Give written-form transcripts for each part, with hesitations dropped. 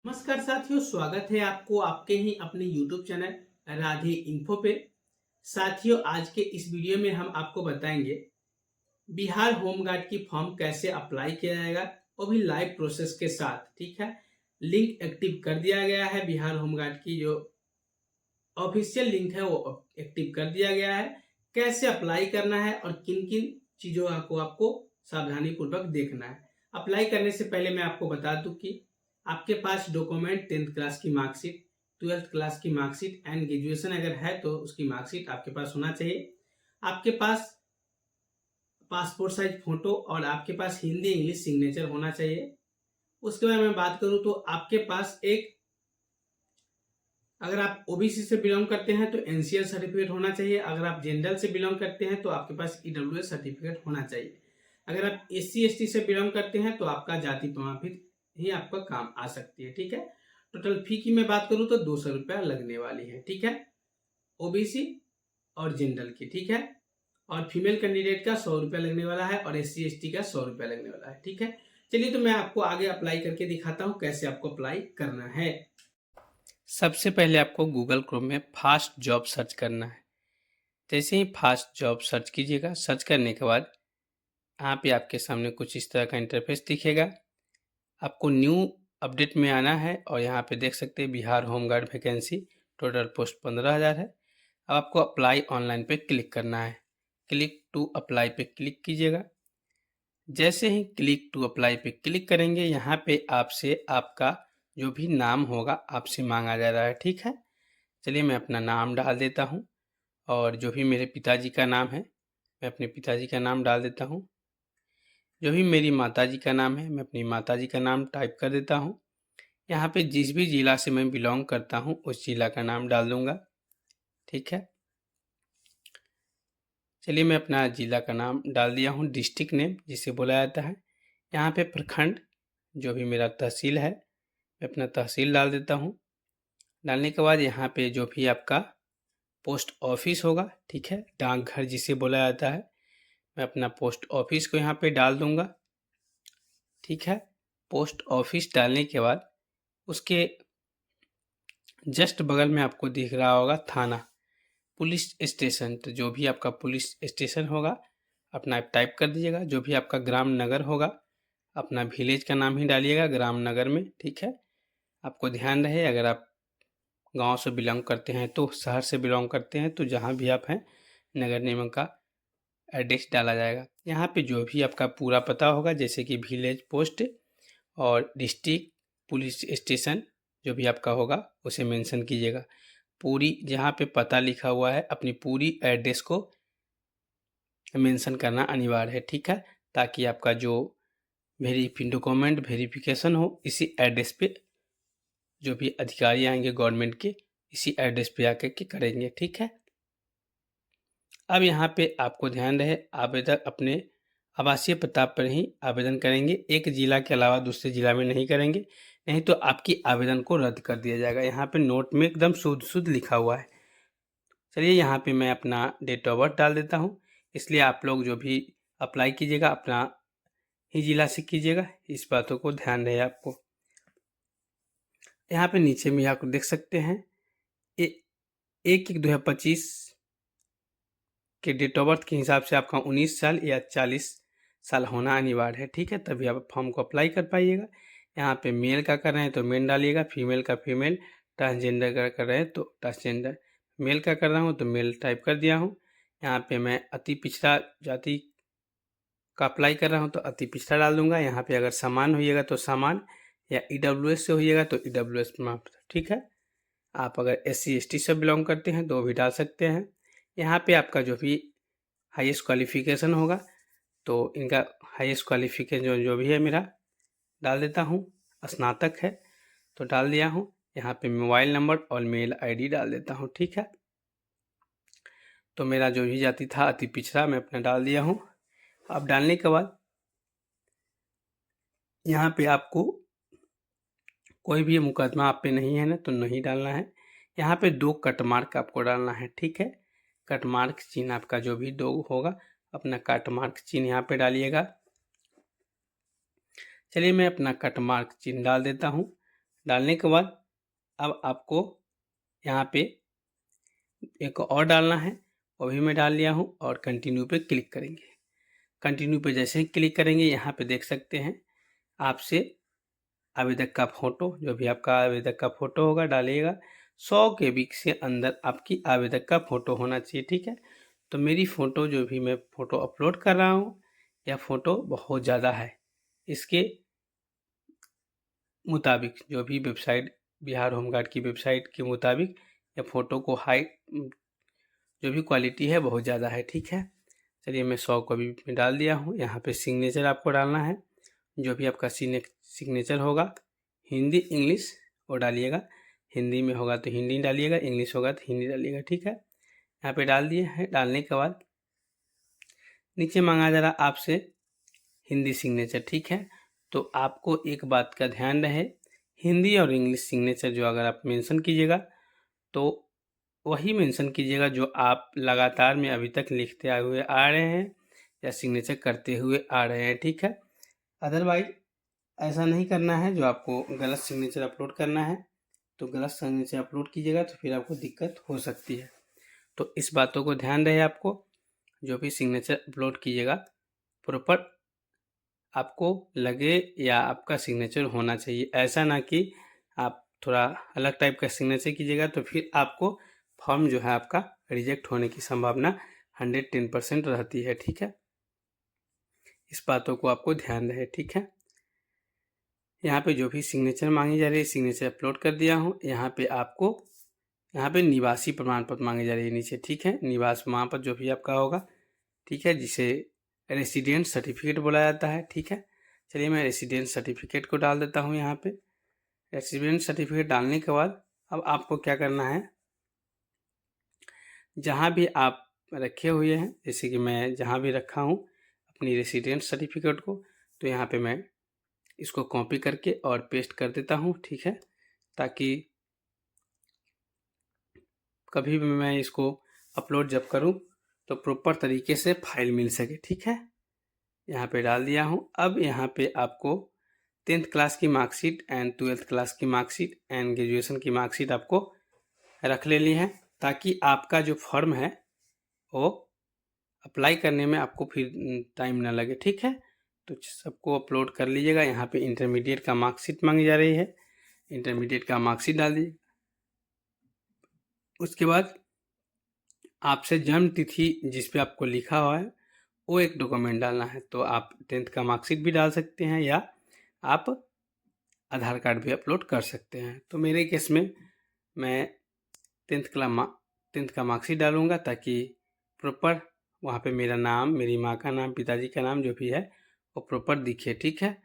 नमस्कार साथियों, स्वागत है आपको आपके ही अपने YouTube चैनल राधे इन्फो पे। साथियों, आज के इस वीडियो में हम आपको बताएंगे बिहार होमगार्ड की फॉर्म कैसे अप्लाई किया जाएगा, वो भी लाइव प्रोसेस के साथ। ठीक है, लिंक एक्टिव कर दिया गया है। बिहार होमगार्ड की जो ऑफिशियल लिंक है वो एक्टिव कर दिया गया है। कैसे अप्लाई करना है और किन किन चीज़ों को आपको सावधानी पूर्वक देखना है। अप्लाई करने से पहले मैं आपको बता दूं कि आपके पास डॉक्यूमेंट 10th क्लास की मार्कशीट, 12th क्लास की मार्कशीट एंड ग्रेजुएशन अगर है तो उसकी मार्कशीट आपके पास होना चाहिए। आपके पास पासपोर्ट साइज फोटो और आपके पास हिंदी इंग्लिश सिग्नेचर होना चाहिए। उसके बाद मैं बात करूं तो आपके पास एक, अगर आप ओबीसी से बिलोंग करते हैं तो एनसीएल सर्टिफिकेट होना चाहिए। अगर आप जनरल से बिलोंग करते हैं तो आपके पास ईडब्ल्यूएस सर्टिफिकेट होना चाहिए। अगर आप एससी एसटी से बिलोंग करते हैं तो आपका जाति प्रमाण पत्र ही आपका काम आ सकती है। ठीक है, टोटल फी की मैं बात करूं तो 200 रुपया लगने वाली है। ठीक है, ओबीसी और जनरल की। ठीक है, और फीमेल कैंडिडेट का 100 रुपया लगने वाला है और एससी एसटी का 100 रुपया लगने वाला है। ठीक है, चलिए तो मैं आपको आगे अप्लाई करके दिखाता हूँ कैसे आपको अप्लाई करना है। सबसे पहले आपको गूगल क्रोम में फास्ट जॉब सर्च करना है। जैसे ही फास्ट जॉब सर्च कीजिएगा, सर्च करने के बाद यहाँ पे आपके सामने कुछ इस तरह का इंटरफेस दिखेगा। आपको न्यू अपडेट में आना है और यहाँ पे देख सकते हैं Bihar home guard vacancy, total post 15,000 है। अब आपको अप्लाई ऑनलाइन पे क्लिक करना है। क्लिक टू अप्लाई पे क्लिक कीजिएगा। जैसे ही क्लिक टू अप्लाई पे क्लिक करेंगे, यहाँ पे आपसे आपका जो भी नाम होगा आपसे मांगा जा रहा है। ठीक है, चलिए मैं अपना नाम डाल देता हूँ और जो भी मेरे पिताजी का नाम है मैं अपने पिताजी का नाम डाल देता हूँ। जो भी मेरी माताजी का नाम है मैं अपनी माताजी का नाम टाइप कर देता हूँ। यहाँ पे जिस भी ज़िला से मैं बिलोंग करता हूँ उस ज़िला का नाम डाल दूँगा। ठीक है, चलिए मैं अपना ज़िला का नाम डाल दिया हूँ, डिस्ट्रिक्ट नेम जिसे बोला जाता है। यहाँ पे प्रखंड, जो भी मेरा तहसील है मैं अपना तहसील डाल देता हूँ। डालने के बाद यहाँ पे जो भी आपका पोस्ट ऑफिस होगा, ठीक है, डाकघर जिसे बोला जाता है, मैं अपना पोस्ट ऑफिस को यहाँ पे डाल दूंगा। ठीक है, पोस्ट ऑफिस डालने के बाद उसके जस्ट बगल में आपको दिख रहा होगा थाना, पुलिस स्टेशन। तो जो भी आपका पुलिस स्टेशन होगा अपना टाइप कर दीजिएगा। जो भी आपका ग्राम नगर होगा अपना विलेज का नाम ही डालिएगा ग्राम नगर में। ठीक है, आपको ध्यान रहे अगर आप गांव से बिलोंग करते हैं तो, शहर से बिलोंग करते हैं तो जहां भी आप हैं नगर निगम का एड्रेस डाला जाएगा। यहाँ पे जो भी आपका पूरा पता होगा जैसे कि विलेज, पोस्ट और डिस्ट्रिक्ट, पुलिस स्टेशन जो भी आपका होगा उसे मेंशन कीजिएगा। पूरी जहाँ पे पता लिखा हुआ है अपनी पूरी एड्रेस को मेंशन करना अनिवार्य है। ठीक है, ताकि आपका जो डॉक्यूमेंट वेरिफिकेशन हो इसी एड्रेस पे जो भी अधिकारी आएंगे गवर्नमेंट के इसी एड्रेस पे आकर के करेंगे। ठीक है, अब यहाँ पे आपको ध्यान रहे आवेदक अपने आवासीय पता पर ही आवेदन करेंगे, एक जिला के अलावा दूसरे जिला में नहीं करेंगे, नहीं तो आपकी आवेदन को रद्द कर दिया जाएगा। यहाँ पे नोट में एकदम शुद्ध शुद्ध लिखा हुआ है। चलिए यहाँ पे मैं अपना डेट ऑफ बर्थ डाल देता हूँ, इसलिए आप लोग जो भी अप्लाई कीजिएगा अपना ही जिला से कीजिएगा, इस बातों को ध्यान रहे आपको। यहाँ पे नीचे में आप देख सकते हैं 1/1/2025 के डेट ऑफ बर्थ के हिसाब से आपका 19 साल या 40 साल होना अनिवार्य है। ठीक है, तभी आप फॉर्म को अप्लाई कर पाइएगा। यहाँ पे मेल का कर रहे हैं तो मेल डालिएगा, फीमेल का फीमेल, ट्रांसजेंडर का कर रहे हैं तो ट्रांसजेंडर। मेल का कर रहा हूँ तो मेल टाइप कर दिया हूँ। यहाँ पे मैं अति पिछड़ा जाति का अप्लाई कर रहा हूँ तो अति पिछड़ा डाल दूंगा। यहाँ पे अगर सामान्य होइएगा तो सामान्य, या ईडब्ल्यूएस से होइएगा तो ईडब्ल्यूएस प्रमाण पत्र। ठीक है, आप अगर SC ST से बिलोंग करते हैं तो वो भी डाल सकते हैं। यहाँ पे आपका जो भी हाईएस्ट क्वालिफिकेशन होगा तो इनका हाईएस्ट क्वालिफिकेशन जो भी है मेरा डाल देता हूँ, स्नातक है तो डाल दिया हूँ। यहाँ पे मोबाइल नंबर और मेल ID डाल देता हूँ। ठीक है, तो मेरा जो भी जाति था अति पिछड़ा मैं अपना डाल दिया हूँ। अब डालने के बाद यहाँ पे आपको कोई भी मुकदमा आप पे नहीं है ना तो नहीं डालना है। यहाँ पे 2 कट मार्क आपको डालना है। ठीक है, कट मार्क चिन्ह आपका जो भी 2 होगा अपना कट मार्क चिन्ह यहाँ पे डालिएगा। चलिए मैं अपना कट मार्क चिन्ह डाल देता हूँ। डालने के बाद अब आपको यहाँ पे एक और डालना है, वो भी मैं डाल लिया हूँ और कंटिन्यू पे क्लिक करेंगे। कंटिन्यू पे जैसे ही क्लिक करेंगे यहाँ पे देख सकते हैं आपसे आवेदक का फ़ोटो, जो भी आपका आवेदक का फ़ोटो होगा डालिएगा। 100 केबी से अंदर आपकी आवेदक का फ़ोटो होना चाहिए, ठीक है। तो मेरी फ़ोटो जो भी मैं फ़ोटो अपलोड कर रहा हूँ, यह फ़ोटो बहुत ज़्यादा है। इसके मुताबिक जो भी वेबसाइट, बिहार होमगार्ड की वेबसाइट के मुताबिक यह फ़ोटो को हाइट जो भी क्वालिटी है बहुत ज़्यादा है, ठीक है। चलिए मैं 100 को भी मैं डाल दिया हूँ। यहाँ पे सिग्नेचर आपको डालना है, जो भी आपका सिग्नेचर होगा, हिंदी इंग्लिश वो डालिएगा। हिंदी में होगा तो हिंदी डालिएगा, इंग्लिश होगा तो हिंदी डालिएगा, ठीक है। यहाँ पे डाल दिए हैं। डालने के बाद नीचे मांगा जा रहा आपसे हिंदी सिग्नेचर, ठीक है। तो आपको एक बात का ध्यान रहे, हिंदी और इंग्लिश सिग्नेचर जो अगर आप मेंशन कीजिएगा तो वही मेंशन कीजिएगा जो आप लगातार में अभी तक लिखते आए हुए आ रहे हैं या सिग्नेचर करते हुए आ रहे हैं, ठीक है। अदरवाइज ऐसा नहीं करना है, जो आपको गलत सिग्नेचर अपलोड करना है तो गलत सिग्नेचर अपलोड कीजिएगा तो फिर आपको दिक्कत हो सकती है। तो इस बातों को ध्यान रहे, आपको जो भी सिग्नेचर अपलोड कीजिएगा प्रॉपर आपको लगे या आपका सिग्नेचर होना चाहिए। ऐसा ना कि आप थोड़ा अलग टाइप का सिग्नेचर कीजिएगा तो फिर आपको फॉर्म जो है आपका रिजेक्ट होने की संभावना 110% रहती है, ठीक है। इस बातों को आपको ध्यान रहे, ठीक है। यहाँ पे जो भी सिग्नेचर मांगी जा रही है सिग्नेचर अपलोड कर दिया हूँ। यहाँ पे आपको यहाँ पे निवासी प्रमाण पत्र मांगी जा रही है नीचे, ठीक है। निवास प्रमाण पत्र जो भी आपका होगा, ठीक है, जिसे रेसिडेंट सर्टिफिकेट बोला जाता है, ठीक है। चलिए मैं रेसिडेंट सर्टिफिकेट को डाल देता हूँ यहाँ पे। रेसिडेंट सर्टिफिकेट डालने के बाद अब आपको क्या करना है, जहाँ भी आप रखे हुए हैं, जैसे कि मैं जहाँ भी रखा हूँ अपनी रेसिडेंट सर्टिफिकेट को, तो यहाँ पे मैं इसको कॉपी करके और पेस्ट कर देता हूँ, ठीक है, ताकि कभी भी मैं इसको अपलोड जब करूँ तो प्रॉपर तरीके से फाइल मिल सके, ठीक है। यहाँ पे डाल दिया हूँ। अब यहाँ पे आपको 10th क्लास की मार्कशीट एंड 12th क्लास की मार्कशीट एंड ग्रेजुएशन की मार्कशीट आपको रख लेनी है, ताकि आपका जो फॉर्म है वो अप्लाई करने में आपको फिर टाइम ना लगे, ठीक है। तो सबको अपलोड कर लीजिएगा। यहाँ पे इंटरमीडिएट का मार्कशीट मांगी जा रही है, इंटरमीडिएट का मार्कशीट डाल दीजिए। उसके बाद आपसे जन्म तिथि जिस पे आपको लिखा हुआ है वो एक डॉक्यूमेंट डालना है। तो आप 10th का मार्कशीट भी डाल सकते हैं या आप आधार कार्ड भी अपलोड कर सकते हैं। तो मेरे केस में मैं 10th का मार्कशीट डालूँगा, ताकि प्रॉपर वहाँ पे मेरा नाम, मेरी माँ का नाम, पिताजी का नाम जो भी है वो प्रॉपर दिखे, ठीक है।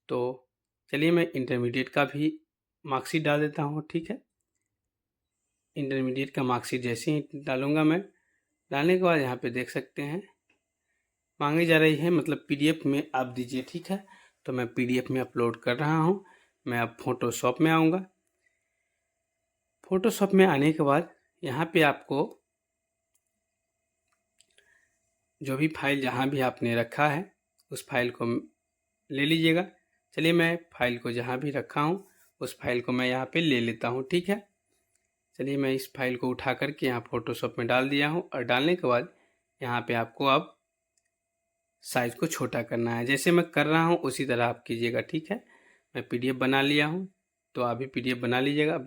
तो चलिए मैं इंटरमीडिएट का भी मार्कशीट डाल देता हूँ, ठीक है। इंटरमीडिएट का मार्कशीट जैसे ही डालूँगा मैं, डालने के बाद यहाँ पे देख सकते हैं मांगी जा रही है, मतलब पीडीएफ में आप दीजिए, ठीक है। तो मैं पीडीएफ में अपलोड कर रहा हूँ। मैं अब फोटोशॉप में आऊँगा। फोटोशॉप में आने के बाद यहाँ पे आपको जो भी फाइल जहाँ भी आपने रखा है उस फाइल को ले लीजिएगा। चलिए मैं फाइल को जहाँ भी रखा हूँ उस फाइल को मैं यहाँ पे ले लेता हूँ, ठीक है। चलिए मैं इस फाइल को उठा करके यहाँ फोटोशॉप में डाल दिया हूँ, और डालने के बाद यहाँ पे आपको अब साइज़ को छोटा करना है। जैसे मैं कर रहा हूँ उसी तरह आप कीजिएगा, ठीक है। मैं पीडीएफ बना लिया हूँ, तो आप भी पीडीएफ बना लीजिएगा।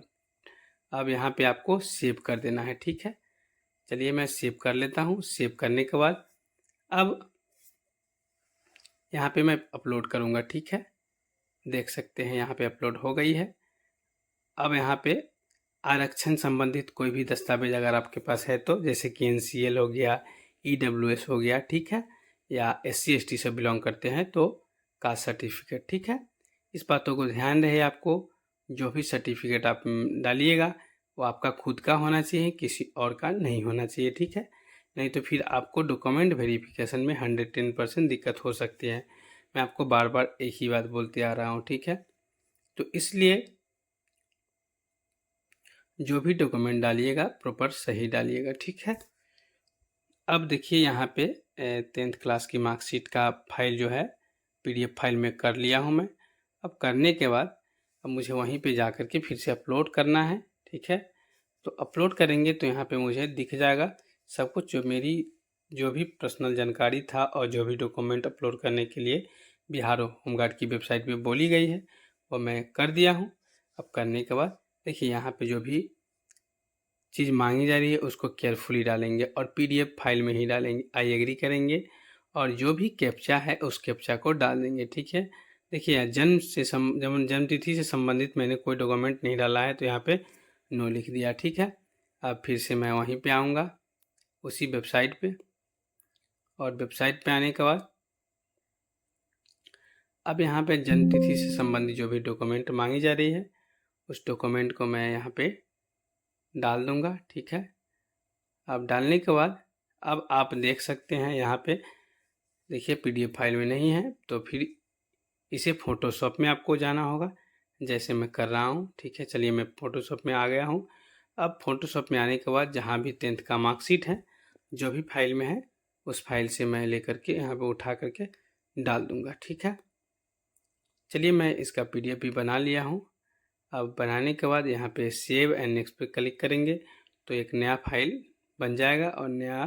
अब यहाँ पे आपको सेव कर देना है, ठीक है। चलिए मैं सेव कर लेता हूँ। सेव करने के बाद अब यहाँ पे मैं अपलोड करूँगा, ठीक है। देख सकते हैं यहाँ पे अपलोड हो गई है। अब यहाँ पे आरक्षण संबंधित कोई भी दस्तावेज अगर आपके पास है तो, जैसे कि NCL हो गया, EWS हो गया, ठीक है, या SC ST से बिलोंग करते हैं तो कास्ट सर्टिफिकेट, ठीक है। इस बातों को ध्यान रहे, आपको जो भी सर्टिफिकेट आप डालिएगा वो आपका खुद का होना चाहिए, किसी और का नहीं होना चाहिए, ठीक है। नहीं तो फिर आपको डॉक्यूमेंट वेरिफिकेशन में 110% दिक्कत हो सकती है। मैं आपको बार बार एक ही बात बोलते आ रहा हूँ, ठीक है। तो इसलिए जो भी डॉक्यूमेंट डालिएगा प्रॉपर सही डालिएगा, ठीक है। अब देखिए यहाँ पे 10th क्लास की मार्कशीट का फाइल जो है PDF फाइल में कर लिया हूँ मैं। अब करने के बाद अब मुझे वहीं पे जा कर के फिर से अपलोड करना है, ठीक है। तो अपलोड करेंगे तो यहाँ पे मुझे दिख जाएगा सब कुछ, जो भी पर्सनल जानकारी था और जो भी डॉक्यूमेंट अपलोड करने के लिए बिहार होमगार्ड की वेबसाइट पे बोली गई है वो मैं कर दिया हूँ। अब करने के बाद देखिए यहाँ पे जो भी चीज़ मांगी जा रही है उसको केयरफुली डालेंगे और PDF फाइल में ही डालेंगे, आई एग्री करेंगे और जो भी कैप्चा है उस कैप्चा को डाल देंगे, ठीक है। देखिए जन्म तिथि से संबंधित मैंने कोई डॉक्यूमेंट नहीं डाला है तो यहाँ पे नो लिख दिया, ठीक है। अब फिर से मैं वहीं पे आऊँगा उसी वेबसाइट पे, और वेबसाइट पे आने के बाद अब यहाँ पे जन्म तिथि से संबंधित जो भी डॉक्यूमेंट मांगी जा रही है उस डॉक्यूमेंट को मैं यहाँ पे डाल दूँगा, ठीक है। अब डालने के बाद अब आप देख सकते हैं यहाँ पे देखिए PDF फाइल में नहीं है, तो फिर इसे फ़ोटोशॉप में आपको जाना होगा, जैसे मैं कर रहा हूँ, ठीक है। चलिए मैं फ़ोटोशॉप में आ गया हूँ। अब फ़ोटोशॉप में आने के बाद जहाँ भी 10th का मार्कशीट है जो भी फाइल में है उस फाइल से मैं लेकर के यहाँ पे उठा करके डाल दूँगा, ठीक है। चलिए मैं इसका PDF भी बना लिया हूँ। अब बनाने के बाद यहाँ पे सेव एंड नेक्स्ट पे क्लिक करेंगे तो एक नया फाइल बन जाएगा और नया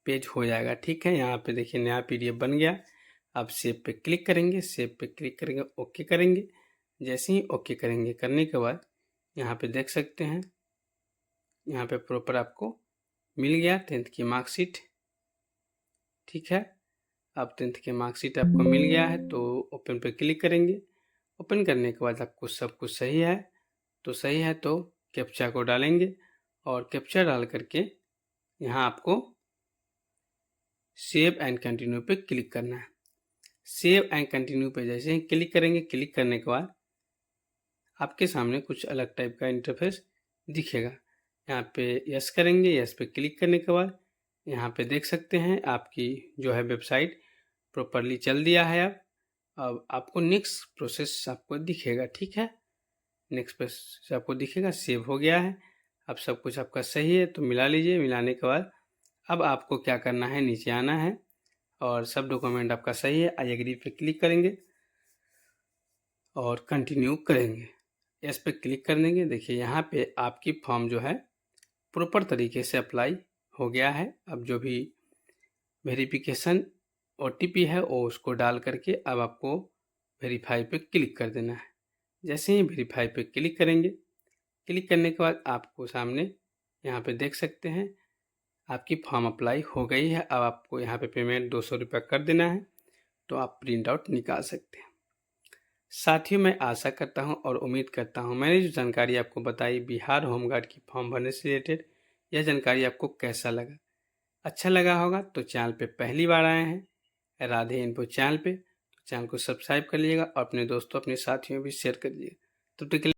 पेज हो जाएगा, ठीक है। यहाँ पे देखिए नया PDF बन गया। अब सेव पे क्लिक करेंगे, सेव पे क्लिक करेंगे, ओके करेंगे। जैसे ही ओके करेंगे करने के बाद यहाँ पे देख सकते हैं यहाँ पे प्रॉपर आपको मिल गया 10th की मार्कशीट, ठीक है। अब 10th की मार्कशीट आपको मिल गया है तो ओपन पे क्लिक करेंगे। ओपन करने के बाद आपको सब कुछ सही है तो कैप्चा को डालेंगे और कैप्चा डाल करके यहाँ आपको सेव एंड कंटिन्यू पे क्लिक करना है। सेव एंड कंटिन्यू पे जैसे ही क्लिक करेंगे, क्लिक करने के बाद आपके सामने कुछ अलग टाइप का इंटरफेस दिखेगा। यहाँ पे यस करेंगे, यस पे क्लिक करने के बाद यहाँ पे देख सकते हैं आपकी जो है वेबसाइट प्रॉपरली चल दिया है। अब आपको नेक्स्ट प्रोसेस आपको दिखेगा, ठीक है। नेक्स्ट प्रोसेस आपको दिखेगा, सेव हो गया है। अब सब कुछ आपका सही है तो मिला लीजिए। मिलाने के बाद अब आपको क्या करना है, नीचे आना है और सब डॉक्यूमेंट आपका सही है, आई एग्री पे क्लिक करेंगे और कंटिन्यू करेंगे। इस पे क्लिक कर देंगे। देखिए यहाँ पे आपकी फॉर्म जो है प्रॉपर तरीके से अप्लाई हो गया है। अब जो भी वेरिफिकेशन OTP है वो उसको डाल करके अब आपको वेरीफाई पे क्लिक कर देना है। जैसे ही वेरीफाई पे क्लिक करेंगे, क्लिक करने के बाद आपको सामने यहाँ पे देख सकते हैं आपकी फॉर्म अप्लाई हो गई है। अब आपको यहाँ पे पेमेंट 200 रुपया कर देना है तो आप प्रिंट आउट निकाल सकते हैं। साथियों मैं आशा करता हूं और उम्मीद करता हूं मैंने जो जानकारी आपको बताई बिहार होमगार्ड की फॉर्म भरने से रिलेटेड, यह जानकारी आपको कैसा लगा। अच्छा लगा होगा तो चैनल पे पहली बार आए हैं राधे इन्फो चैनल पे, तो चैनल को सब्सक्राइब कर लीजिएगा और अपने दोस्तों अपने साथियों भी शेयर कर दीजिएगा। तो